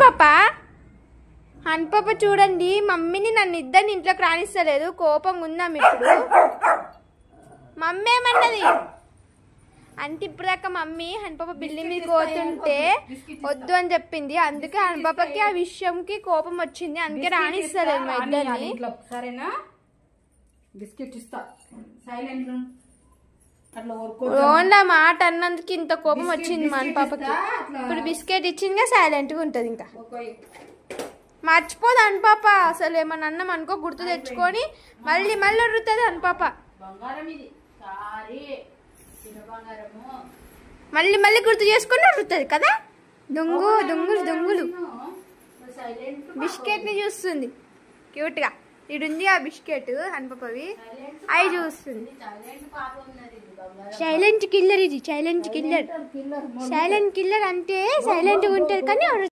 పాప హన్పాప చూడండి మమ్మీని నన్ను ఇద్దరిని ఇంట్లోకి రానిస్తలేదు. కోపంగా ఉందాం ఇప్పుడు. మమ్మీ ఏమన్నది అంటే ఇప్పుడుదాకా మమ్మీ హన్పాప బిల్డింగ్ మీద పోతుంటే వద్దు అని చెప్పింది. అందుకే హన్పాపకి ఆ విషయంకి కోపం వచ్చింది. అందుకే రానిస్తలేదు మా ఇద్దరిని. సరేనా? బిస్కెట్ ఇస్తా సైలెంట్. ఓన్లా మాట అన్నందుకు ఇంత కోపం వచ్చింది మా హన్పాపకి. ఇప్పుడు బిస్కెట్ ఇచ్చిందిగా సైలెంట్ గా ఉంటది. ఇంకా మర్చిపోదు హన్పాప. అసలు ఏమన్నా అన్నం అనుకో గుర్తు తెచ్చుకొని మళ్ళీ మళ్ళీ వరుతుంది హన్పాప. మళ్ళీ మళ్ళీ గుర్తు చేసుకొని వరుతుంది కదా. దొంగులు బిస్కెట్ ని చూస్తుంది క్యూట్ గా. ఇడుంది ఆ బిస్కెట్ హన్పాపవి. అవి చూస్తుంది. సైలెంట్ కిల్లర్ ఇది. సైలెంట్ కిల్లర్ అంటే సైలెంట్ గా ఉంటది కానీ